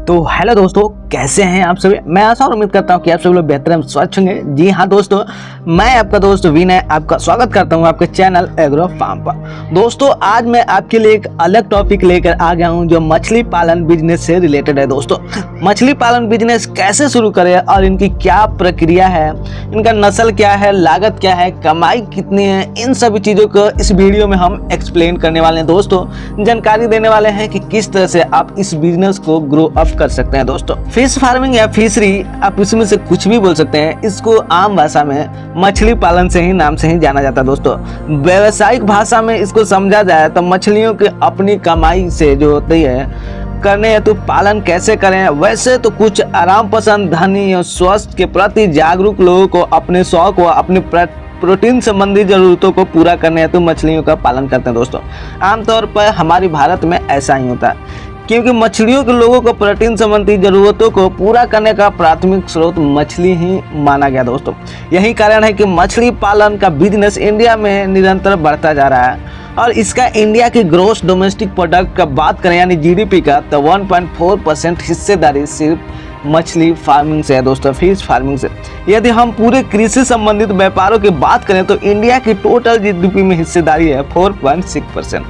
तो हेलो दोस्तों, कैसे हैं आप सभी। मैं आशा और उम्मीद करता हूं कि आप सभी लोग बेहतर एवं स्वच्छ होंगे। जी हाँ दोस्तों, मैं आपका दोस्त विनय आपका स्वागत करता हूं आपके चैनल एग्रो फार्म पर। दोस्तों, आज मैं आपके लिए एक अलग टॉपिक लेकर आ गया हूं जो मछली पालन बिजनेस से रिलेटेड है। दोस्तों, मछली पालन बिजनेस कैसे शुरू करें और इनकी क्या प्रक्रिया है, इनका नस्ल क्या है, लागत क्या है, कमाई कितनी है, इन सभी चीज़ों को इस वीडियो में हम एक्सप्लेन करने वाले हैं। दोस्तों, जानकारी देने वाले हैं कि किस तरह से आप इस बिजनेस को ग्रो अप कर सकते हैं। दोस्तों, फिश फार्मिंग या फिशरी, आप इसमें से कुछ भी बोल सकते हैं। इसको आम भाषा में मछली पालन से ही नाम से ही जाना जाता है। दोस्तों, व्यावसायिक भाषा में इसको समझा जाए तो मछलियों की अपनी कमाई से जो होती है करने हेतु तो पालन कैसे करें। वैसे तो कुछ आराम पसंद, धनी और स्वास्थ्य के प्रति जागरूक लोगों को अपने शौक व अपने प्रोटीन संबंधी जरूरतों को पूरा करने हेतु तो मछलियों का पालन करते हैं। दोस्तों, आमतौर पर हमारे भारत में ऐसा ही होता है क्योंकि मछलियों के लोगों को प्रोटीन संबंधी जरूरतों को पूरा करने का प्राथमिक स्रोत मछली ही माना गया। दोस्तों, यही कारण है कि मछली पालन का बिजनेस इंडिया में निरंतर बढ़ता जा रहा है और इसका इंडिया की ग्रोस डोमेस्टिक प्रोडक्ट का बात करें यानी जीडीपी का, तो 1.4% हिस्सेदारी सिर्फ मछली फार्मिंग से है। दोस्तों, फिश फार्मिंग से। यदि हम पूरे कृषि संबंधित व्यापारों की बात करें तो इंडिया की टोटल जीडीपी में हिस्सेदारी है 4.6%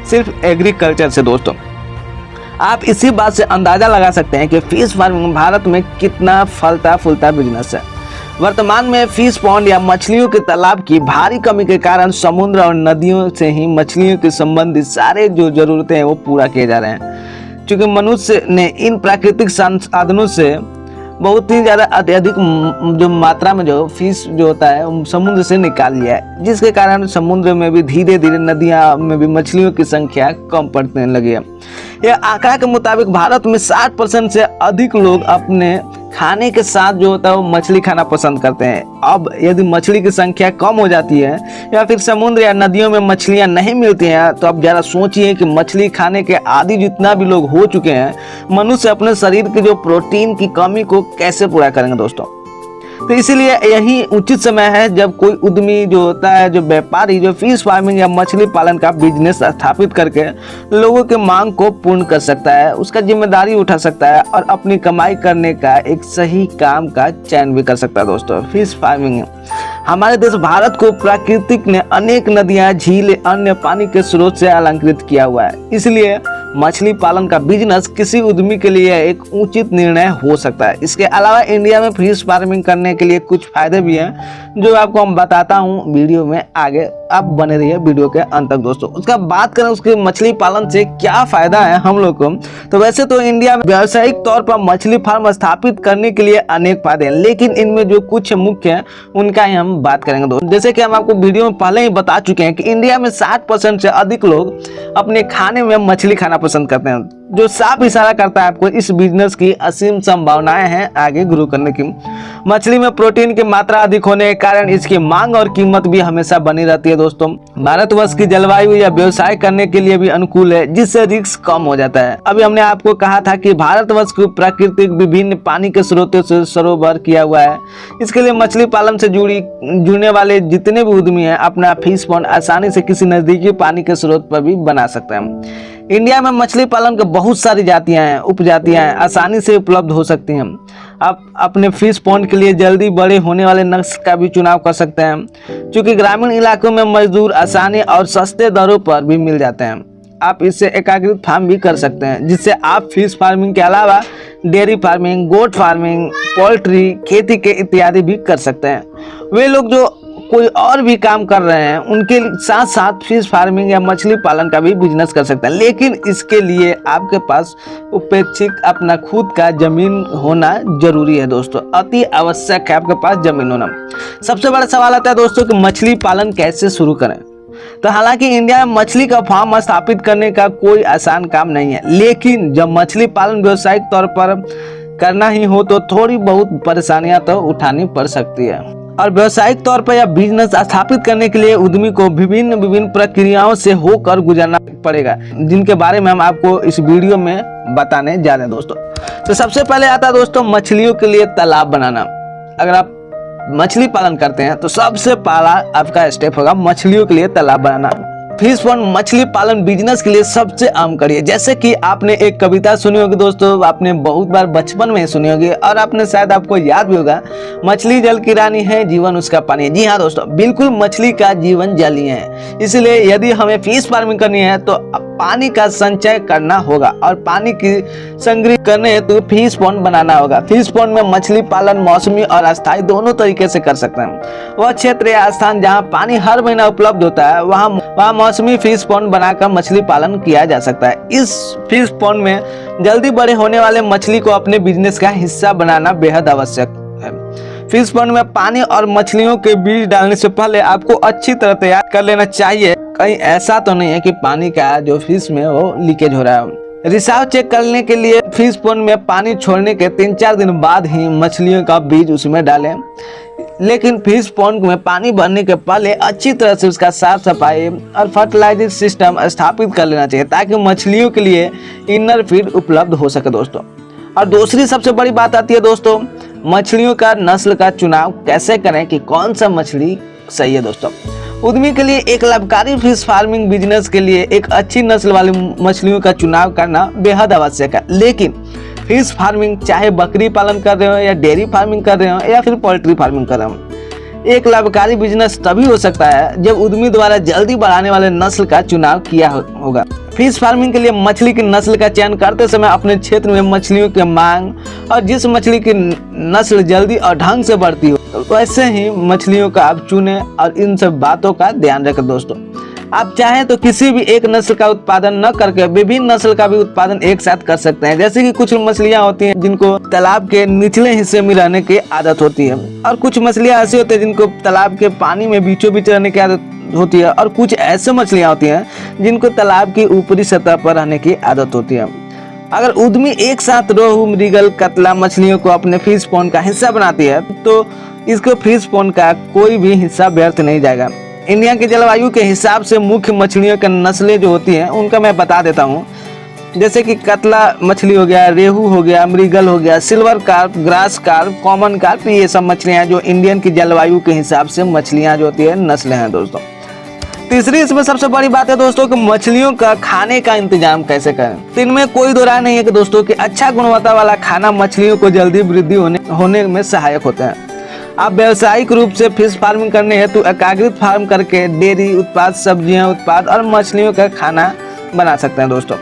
सिर्फ एग्रीकल्चर से। दोस्तों, आप इसी बात से अंदाजा लगा सकते हैं कि फिश फार्मिंग भारत में कितना फलता फूलता बिजनेस है। वर्तमान में फिश पॉन्ड या मछलियों के तालाब की भारी कमी के कारण समुद्र और नदियों से ही मछलियों के संबंधित सारे जो जरूरतें हैं वो पूरा किए जा रहे हैं। क्योंकि मनुष्य ने इन प्राकृतिक संसाधनों से बहुत ही ज़्यादा अत्यधिक जो मात्रा में जो फिश जो होता है समुद्र से निकाल लिया है, जिसके कारण समुद्र में भी धीरे धीरे नदियाँ में भी मछलियों की संख्या कम पड़ने लगी है। यह आंकड़ा के मुताबिक भारत में 60% से अधिक लोग अपने खाने के साथ जो होता है वो मछली खाना पसंद करते हैं। अब यदि मछली की संख्या कम हो जाती है या फिर समुद्र या नदियों में मछलियां नहीं मिलती हैं तो अब जरा सोचिए कि मछली खाने के आदी जितना भी लोग हो चुके हैं, मनुष्य अपने शरीर के जो प्रोटीन की कमी को कैसे पूरा करेंगे। दोस्तों, तो इसीलिए यही उचित समय है जब कोई उद्यमी जो होता है, जो व्यापारी जो फिश फार्मिंग या मछली पालन का बिजनेस स्थापित करके लोगों के मांग को पूर्ण कर सकता है, उसका जिम्मेदारी उठा सकता है और अपनी कमाई करने का एक सही काम का चयन भी कर सकता है। दोस्तों, फिश फार्मिंग हमारे देश भारत को प्राकृतिक ने अनेक नदियां, झील, अन्य पानी के स्रोत से अलंकृत किया हुआ है। इसलिए मछली पालन का बिजनेस किसी उद्यमी के लिए एक उचित निर्णय हो सकता है। इसके अलावा इंडिया में फिश फार्मिंग करने के लिए कुछ फायदे भी हैं जो आपको हम बताता हूं वीडियो में। आगे आप बने रहिए वीडियो के अंत तक। दोस्तों, उसका बात करें उसके मछली पालन से क्या फायदा है हम लोग को, तो वैसे तो इंडिया में व्यावसायिक तौर पर मछली फार्म स्थापित करने के लिए अनेक फायदे हैं, लेकिन इनमें जो कुछ मुख्य हैं उनका ही हम बात करेंगे। दोस्तों, जैसे कि हम आपको वीडियो में पहले ही बता चुके हैं कि इंडिया में 60% से अधिक लोग अपने खाने में मछली खाना पसंद करते हैं, जो साफ इशारा करता है आपको इस बिजनेस की असीम संभावनाएं हैं आगे ग्रो करने की। मछली में प्रोटीन की मात्रा अधिक होने के कारण इसकी मांग और कीमत भी हमेशा बनी रहती है। दोस्तों, भारतवर्ष की जलवायु या व्यवसाय करने के लिए भी अनुकूल है, जिससे रिस्क कम हो जाता है। अभी हमने आपको कहा था कि भारतवर्ष को प्राकृतिक विभिन्न पानी के स्रोतों से सरोवर किया हुआ है। इसके लिए मछली पालन से जुड़ने वाले जितने भी उद्यमी हैं अपना फिश पॉन्ड आसानी से किसी नजदीकी पानी के स्रोत पर भी बना सकते हैं। इंडिया में मछली पालन की बहुत सारी जातियां हैं, उपजातियां हैं, आसानी से उपलब्ध हो सकती हैं। आप अपने फिश पॉन्ड के लिए जल्दी बड़े होने वाले नस्ल का भी चुनाव कर सकते हैं, क्योंकि ग्रामीण इलाकों में मजदूर आसानी और सस्ते दरों पर भी मिल जाते हैं। आप इससे एकीकृत फार्म भी कर सकते हैं, जिससे आप फिश फार्मिंग के अलावा dairy farming, goat farming, poultry, खेती के इत्यादि भी कर सकते हैं। वे लोग जो कोई और भी काम कर रहे हैं उनके साथ साथ फिश फार्मिंग या मछली पालन का भी बिजनेस कर सकते हैं, लेकिन इसके लिए आपके पास उपेक्षित अपना खुद का जमीन होना जरूरी है। दोस्तों, अति आवश्यक है आपके पास जमीन होना। सबसे बड़ा सवाल आता है दोस्तों कि मछली पालन कैसे शुरू करें। तो हालांकि इंडिया में मछली का फार्म स्थापित करने का कोई आसान काम नहीं है, लेकिन जब मछली पालन व्यावसायिक तौर पर करना ही हो तो थोड़ी बहुत परेशानियां तो उठानी पड़ सकती है। और व्यावसायिक तौर पर यह बिजनेस स्थापित करने के लिए उद्यमी को विभिन्न प्रक्रियाओं से होकर गुजरना पड़ेगा, जिनके बारे में हम आपको इस वीडियो में बताने जा रहे हैं। दोस्तों, तो सबसे पहले आता है दोस्तों मछलियों के लिए तालाब बनाना। अगर आप मछली पालन करते हैं तो सबसे पहला आपका स्टेप होगा मछलियों के लिए तालाब बनाना। फिश पॉन्ड मछली पालन बिजनेस के लिए सबसे अहम कड़ी है। जैसे कि आपने एक कविता सुनी होगी दोस्तों, आपने बहुत बार बचपन में सुनी होगी और आपने शायद आपको याद भी होगा, मछली जल की रानी है, जीवन उसका पानी है। जी हाँ दोस्तों, बिल्कुल मछली का जीवन जल ही है। इसलिए यदि हमें फिश फार्मिंग करनी है तो पानी का संचय करना होगा और पानी की संग्रह करने हेतु फिश पॉन्ड बनाना होगा। फिश पॉन्ड में मछली पालन मौसमी और अस्थायी दोनों तरीके से कर सकते हैं। वह क्षेत्र या स्थान जहां पानी हर महीना उपलब्ध होता है वहां मौसमी फिश पॉन्ड बनाकर मछली पालन किया जा सकता है। इस फिश पॉन्ड में जल्दी बड़े होने वाले मछली को अपने बिजनेस का हिस्सा बनाना बेहद आवश्यक है। फिश पॉन्ड में पानी और मछलियों के बीज डालने से पहले आपको अच्छी तरह तैयार कर लेना चाहिए। कहीं ऐसा तो नहीं है कि पानी का जो फिश में वो लीकेज हो रहा है। रिसाव चेक करने के लिए फिश पॉन्ड में पानी छोड़ने के 3-4 दिन बाद ही मछलियों का बीज उसमें डालें। लेकिन फिश पॉन्ड में पानी भरने के पहले अच्छी तरह से उसका साफ सफाई और फर्टिलाइजर सिस्टम स्थापित कर लेना चाहिए ताकि मछलियों के लिए इनर फीड उपलब्ध हो सके दोस्तों। और दूसरी सबसे बड़ी बात आती है दोस्तों, मछलियों का नस्ल का चुनाव कैसे करें कि कौन सा मछली सही है दोस्तों। उद्यमी के लिए एक लाभकारी फिश फार्मिंग बिजनेस के लिए एक अच्छी नस्ल वाली मछलियों का चुनाव करना बेहद आवश्यक है। लेकिन फिश फार्मिंग चाहे बकरी पालन कर रहे हो या डेयरी फार्मिंग कर रहे हो या फिर पोल्ट्री फार्मिंग कर रहे हो, एक लाभकारी बिजनेस तभी हो सकता है जब उद्यमी द्वारा जल्दी बढ़ाने वाले नस्ल का चुनाव किया होगा। फिश फार्मिंग के लिए मछली की नस्ल का चयन करते समय अपने क्षेत्र में मछलियों की मांग और जिस मछली की नस्ल जल्दी और ढंग से बढ़ती हो वैसे ही मछलियों का आप चुने और इन सब बातों का ध्यान रखें दोस्तों। आप चाहें तो किसी भी एक नस्ल का उत्पादन न करके विभिन्न नस्ल का भी उत्पादन एक साथ कर सकते हैं। जैसे कि कुछ मछलियां होती हैं जिनको तालाब के निचले हिस्से में रहने की आदत होती है और कुछ मछलियां ऐसी होती हैं जिनको तालाब के पानी में बीचों बीच रहने की आदत होती है और कुछ ऐसे मछलियां होती हैं जिनको तालाब की ऊपरी सतह पर रहने की आदत होती है। अगर उद्यमी एक साथ रोहू, मृगल, कतला मछलियों को अपने फिश पॉन्ड का हिस्सा बनाती है तो इसको फिश पॉन्ड का कोई भी हिस्सा व्यर्थ नहीं जाएगा। इंडिया के जलवायु के हिसाब से मुख्य मछलियों की नस्लें जो होती हैं उनका मैं बता देता हूँ। जैसे कि कतला मछली हो गया, रेहू हो गया, मृगल हो गया, silver carp, grass carp, common carp, ये सब मछलियाँ जो इंडियन की जलवायु के हिसाब से मछलियाँ जो होती है नस्लें हैं दोस्तों। तीसरी इसमें सबसे बड़ी बात है दोस्तों कि मछलियों का खाने का इंतजाम कैसे करें। तो इनमें कोई दो राय नहीं है कि दोस्तों कि अच्छा गुणवत्ता वाला खाना मछलियों को जल्दी वृद्धि होने में सहायक होते हैं। आप व्यावसायिक रूप से फिश फार्मिंग करने हेतु एकाग्रित फार्म करके डेयरी उत्पाद, सब्जियां उत्पाद और मछलियों का खाना बना सकते हैं दोस्तों।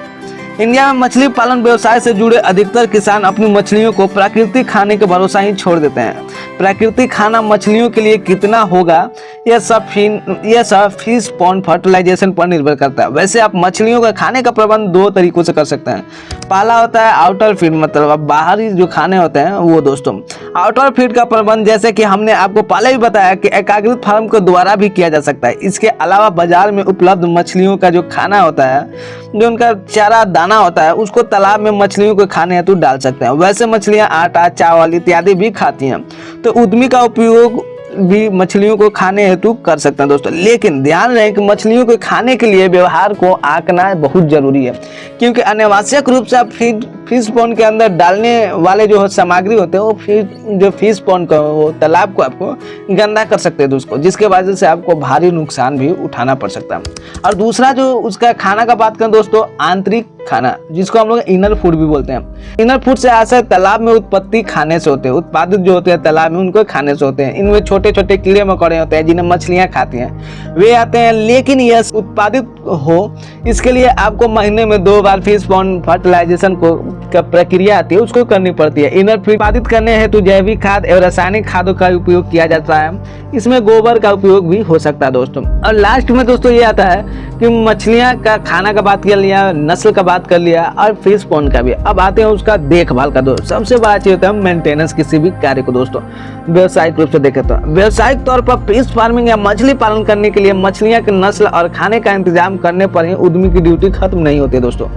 इंडिया में मछली पालन व्यवसाय से जुड़े अधिकतर किसान अपनी मछलियों को प्राकृतिक खाने के भरोसा ही छोड़ देते हैं। प्राकृतिक खाना मछलियों के लिए कितना होगा यह सब फिश पॉन्ड फर्टिलाइजेशन पर निर्भर करता है। वैसे आप मछलियों का खाने का प्रबंध 2 तरीकों से कर सकते हैं। पहला होता है आउटर फीड, मतलब बाहरी जो खाने होते हैं वो दोस्तों। आउटर फीड का प्रबंध जैसे कि हमने आपको पहले भी बताया कि एकाग्रित फार्म के द्वारा भी किया जा सकता है। इसके अलावा बाजार में उपलब्ध मछलियों का जो खाना होता है, जो उनका चारा दाना होता है, उसको तालाब में मछलियों को खाने हेतु डाल सकते हैं। वैसे मछलियां आटा, चावल इत्यादि भी खाती हैं तो उद्यमी का उपयोग भी मछलियों को खाने हेतु कर सकते हैं दोस्तों। लेकिन ध्यान रहे कि मछलियों को खाने के लिए व्यवहार को आंकना बहुत जरूरी है, क्योंकि अनावश्यक रूप से आप फिश पॉन्ड के अंदर डालने वाले जो सामग्री होते हैं वो जो फिश पॉन्ड का वो तालाब को आपको गंदा कर सकते हैं दोस्तों, जिसके वजह से आपको भारी नुकसान भी उठाना पड़ सकता है। और दूसरा जो उसका खाना का बात करें दोस्तों, आंतरिक खाना जिसको हम लोग इनर फूड भी बोलते हैं। इनर फूड से आशय तालाब में उत्पत्ति खाने से होते हैं, उत्पादित जो होते हैं तालाब में उनको खाने से होते हैं। इनमें छोटे छोटे कीड़े मकोड़े होते हैं जिन्हें मछलियां खाती हैं, वे आते हैं। लेकिन यह उत्पादित हो इसके लिए आपको महीने में 2 बार फिश पॉन्ड फर्टिलाइजेशन का प्रक्रिया आती है, उसको करनी पड़ती है। इनर फीड उत्पादित करने हेतु जैविक खाद एवं रासायनिक खादों का उपयोग किया जाता है। इसमें गोबर का उपयोग भी हो सकता है दोस्तों। और लास्ट में दोस्तों ये आता है कि मछलियां का खाना का बात कर लिया, नस्ल का बात कर लिया और फिश पॉन्ड का भी। अब आते हैं उसका देखभाल का दोस्तों। सबसे बड़ा चीज होता है मेंटेनेंस किसी भी कार्य को दोस्तों। व्यवसायिक रूप से देखें तो व्यवसायिक तौर पर फिश फार्मिंग या मछली पालन करने के लिए मछलियां की नस्ल और खाने का इंतजाम करने पर ही उद्यमी की ड्यूटी खत्म नहीं होती है दोस्तों।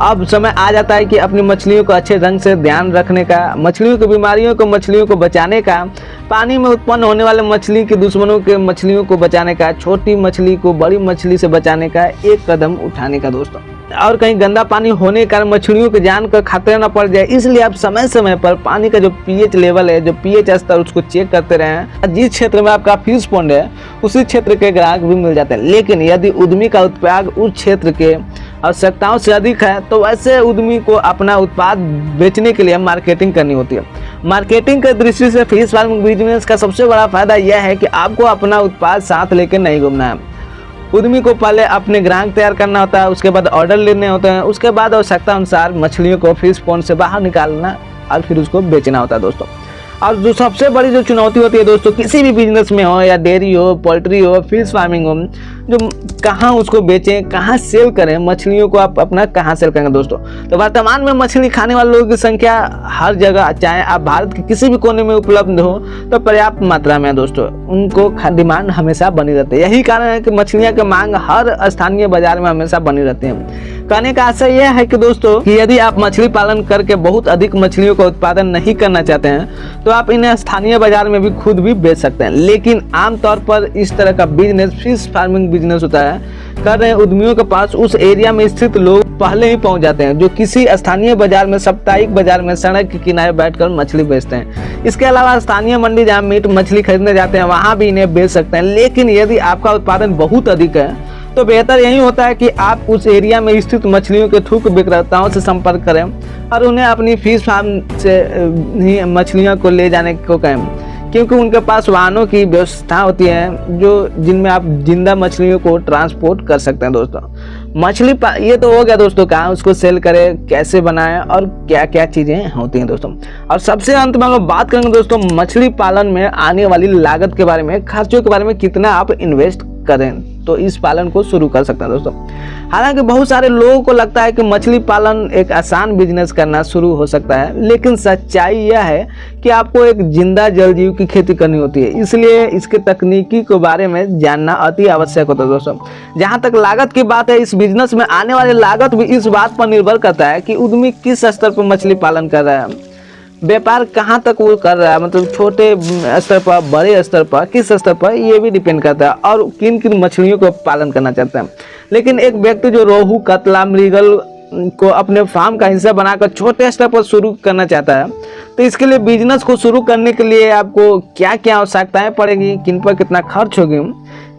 अब समय आ जाता है कि अपनी मछलियों को अच्छे ढंग से ध्यान रखने का, मछलियों की बीमारियों को मछलियों को बचाने का, पानी में उत्पन्न होने वाले मछली के दुश्मनों के मछलियों को बचाने का, छोटी मछली को बड़ी मछली से बचाने का एक कदम उठाने का दोस्तों। और कहीं गंदा पानी होने के कारण मछलियों की जान का खतरा न पड़ जाए, इसलिए आप समय समय पर पानी का जो पीएच लेवल है, जो पीएच स्तर, उसको चेक करते रहें। जिस क्षेत्र में आपका फिश पॉन्ड है उसी क्षेत्र के ग्राहक भी मिल जाते हैं, लेकिन यदि उद्यमी का उत्पाद उस क्षेत्र के आवश्यकताओं से अधिक है तो ऐसे उद्यमी को अपना उत्पाद बेचने के लिए मार्केटिंग करनी होती है। मार्केटिंग की दृष्टि से फिश फार्मिंग बिजनेस का सबसे बड़ा फायदा यह है कि आपको अपना उत्पाद साथ लेकर नहीं घूमना है। उद्यमी को पहले अपने ग्राहक तैयार करना होता है, उसके बाद ऑर्डर लेने होते हैं, उसके बाद आवश्यकता अनुसार मछलियों को फिश पॉन्ड से बाहर निकालना और फिर उसको बेचना होता है दोस्तों। और जो सबसे बड़ी जो चुनौती होती है दोस्तों, किसी भी बिजनेस में हो, या डेयरी हो, पोल्ट्री हो, फिश फार्मिंग हो, जो कहाँ उसको बेचें, कहाँ सेल करें, मछलियों को आप अपना कहाँ सेल करेंगे दोस्तों। तो वर्तमान में मछली खाने वाले लोगों की संख्या हर जगह, चाहे आप भारत के किसी भी कोने में उपलब्ध हो, तो पर्याप्त मात्रा में दोस्तों उनको डिमांड हमेशा बनी रहती है। यही कारण है कि मछलियाँ की मांग हर स्थानीय बाजार में हमेशा बनी रहती है। कहने का आशय यह है कि दोस्तों कि यदि आप मछली पालन करके बहुत अधिक मछलियों का उत्पादन नहीं करना चाहते हैं तो आप इन्हें स्थानीय बाजार में भी खुद भी बेच सकते हैं। लेकिन आमतौर पर इस तरह का बिजनेस फिश फार्मिंग बिजनेस होता है, कर रहे उद्यमियों के पास उस एरिया में स्थित लोग पहले ही पहुंच जाते हैं, जो किसी स्थानीय बाजार में, साप्ताहिक बाजार में सड़क के किनारे बैठकर मछली बेचते हैं। इसके अलावा स्थानीय मंडी जहाँ मीट मछली खरीदने जाते हैं वहाँ भी इन्हें बेच सकते हैं। लेकिन यदि आपका उत्पादन बहुत अधिक है तो बेहतर यही होता है कि आप उस एरिया में स्थित मछलियों के थोक विक्रेताओं से संपर्क करें और उन्हें अपनी फिश फार्म से ही मछलियों को ले जाने को कहें, क्योंकि उनके पास वाहनों की व्यवस्था होती है जो जिनमें आप जिंदा मछलियों को ट्रांसपोर्ट कर सकते हैं दोस्तों। मछली ये तो हो गया दोस्तों, कहाँ उसको सेल करें, कैसे बनाएं और क्या क्या चीज़ें होती हैं दोस्तों। और सबसे अंत में हम लोग बात करेंगे दोस्तों मछली पालन में आने वाली लागत के बारे में, खर्चों के बारे में, कितना आप इन्वेस्ट करें तो इस पालन को शुरू कर सकते हैं दोस्तों। हालांकि बहुत सारे लोगों को लगता है कि मछली पालन एक आसान बिजनेस करना शुरू हो सकता है, लेकिन सच्चाई यह है कि आपको एक जिंदा जल जीव की खेती करनी होती है, इसलिए इसके तकनीकी के बारे में जानना अति आवश्यक होता है दोस्तों। जहां तक लागत की बात है, इस बिजनेस में आने वाली लागत भी इस बात पर निर्भर करता है कि उद्यमी किस स्तर पर मछली पालन कर रहा है, व्यापार कहाँ तक वो कर रहा है, मतलब छोटे स्तर पर, बड़े स्तर पर, किस स्तर पर, ये भी डिपेंड करता है, और किन किन मछलियों को पालन करना चाहता है। लेकिन एक व्यक्ति जो रोहू, कतला, मृगल को अपने फार्म का हिस्सा बनाकर छोटे स्तर पर शुरू करना चाहता है, तो इसके लिए बिजनेस को शुरू करने के लिए आपको क्या क्या आवश्यकताएं पड़ेगी, किन पर कितना खर्च होगी,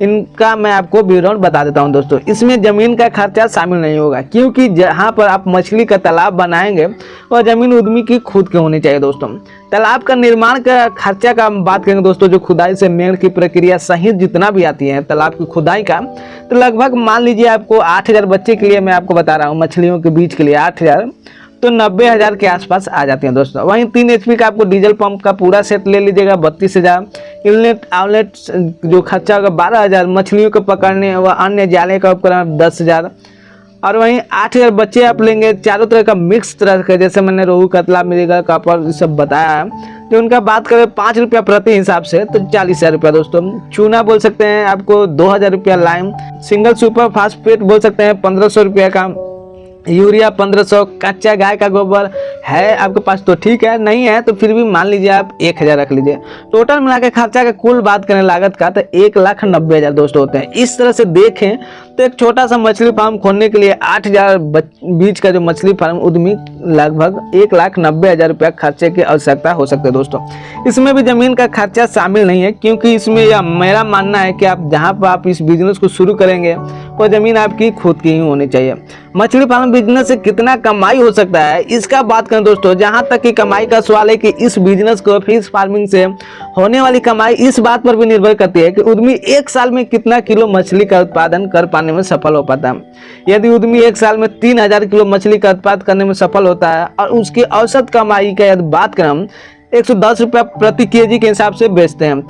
इनका मैं आपको विवरण बता देता हूं दोस्तों। इसमें ज़मीन का खर्चा शामिल नहीं होगा, क्योंकि जहां पर आप मछली का तालाब बनाएंगे वह ज़मीन उद्यमी की खुद की होनी चाहिए दोस्तों। तालाब का निर्माण का खर्चा का हम बात करेंगे दोस्तों, जो खुदाई से मेड़ की प्रक्रिया सहित जितना भी आती है तालाब की खुदाई का, तो लगभग मान लीजिए आपको 8,000 बच्चे के लिए मैं आपको बता रहा हूँ, मछलियों के बीच के लिए 8,000, तो 90,000 के आसपास आ जाती हैं दोस्तों। वहीं 3 HP का आपको डीजल पंप का पूरा सेट ले लीजिएगा 32,000, इनलेट आउटलेट जो खर्चा होगा 12,000, मछलियों को पकड़ने व अन्य जाले का उपकरण 10,000, और वहीं 8,000 बच्चे आप लेंगे चारों तरह का मिक्स तरह का, जैसे मैंने रोहू, कतला, मृगल, कापर ये सब बताया है। तो उनका बात करें 5 रुपया प्रति हिसाब से तो 40,000 रुपया दोस्तों। चूना बोल सकते हैं आपको 2,000 रुपया, लाइम सिंगल सुपर फास्फेट बोल सकते हैं 1,500 रुपया का, यूरिया 1,500, कच्चा गाय का गोबर है आपके पास तो ठीक है, नहीं है तो फिर भी मान लीजिए आप 1,000 रख लीजिए। टोटल मिला के खर्चा का कुल बात करें लागत का तो 1,90,000 दोस्तों होते हैं। इस तरह से देखें तो एक छोटा सा मछली फार्म खोलने के लिए 8,000 बीच का जो मछली फार्म उद्यमी लगभग 1,90,000 रुपया खर्चे की आवश्यकता हो सकती है दोस्तों। इसमें भी जमीन का खर्चा शामिल नहीं है, क्योंकि इसमें यह मेरा मानना है कि आप जहाँ पर आप इस बिजनेस को शुरू करेंगे वो जमीन आपकी खुद की ही होनी चाहिए। मछली फार्म बिजनेस से कितना कमाई हो सकता है इसका बात करें दोस्तों, जहां तक कि कमाई का सवाल है कि इस बिजनेस को फिश फार्मिंग से होने वाली कमाई इस बात पर भी निर्भर करती है कि उद्यमी 1 साल में कितना किलो मछली का उत्पादन कर पाने में सफल हो पाता है। यदि उद्यमी 1 साल में 3,000 किलो मछली का उत्पादन करने में सफल होता है और उसकी औसत कमाई का यदि बात करें हम 110 रुपया प्रति केजी के हिसाब से बेचते हैं,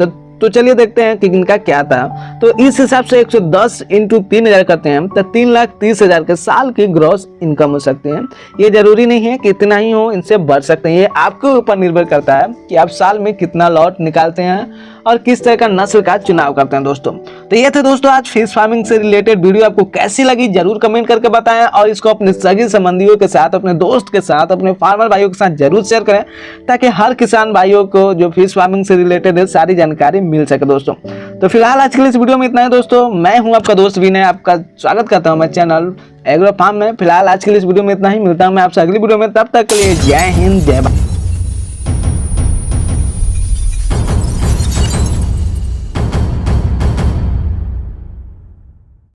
तो चलिए देखते हैं कि इनका क्या था। तो इस हिसाब से 110 × 3,000 करते हैं तो 3,30,000 के साल की ग्रॉस इनकम हो सकती है। ये जरूरी नहीं है कि इतना ही हो, इनसे बढ़ सकते हैं, ये आपके ऊपर निर्भर करता है कि आप साल में कितना लॉट निकालते हैं और किस तरह का नस्ल का चुनाव करते हैं दोस्तों। तो ये थे दोस्तों आज फिश फार्मिंग से रिलेटेड वीडियो। आपको कैसी लगी जरूर कमेंट करके बताएं और इसको अपने सगी संबंधियों के साथ, अपने दोस्त के साथ, अपने फार्मर भाइयों के साथ जरूर शेयर करें ताकि हर किसान भाइयों को जो फिश फार्मिंग से रिलेटेड है सारी जानकारी मिल सके दोस्तों। तो फिलहाल आज के लिए इस वीडियो में इतना है दोस्तों। मैं हूं आपका दोस्त विनय, आपका स्वागत करता हूं मैं चैनल एग्रो फार्म में। फिलहाल आज के लिए इस वीडियो में इतना ही, मिलता हूं मैं आपसे अगली वीडियो में। तब तक के लिए जय हिंद जय भारत।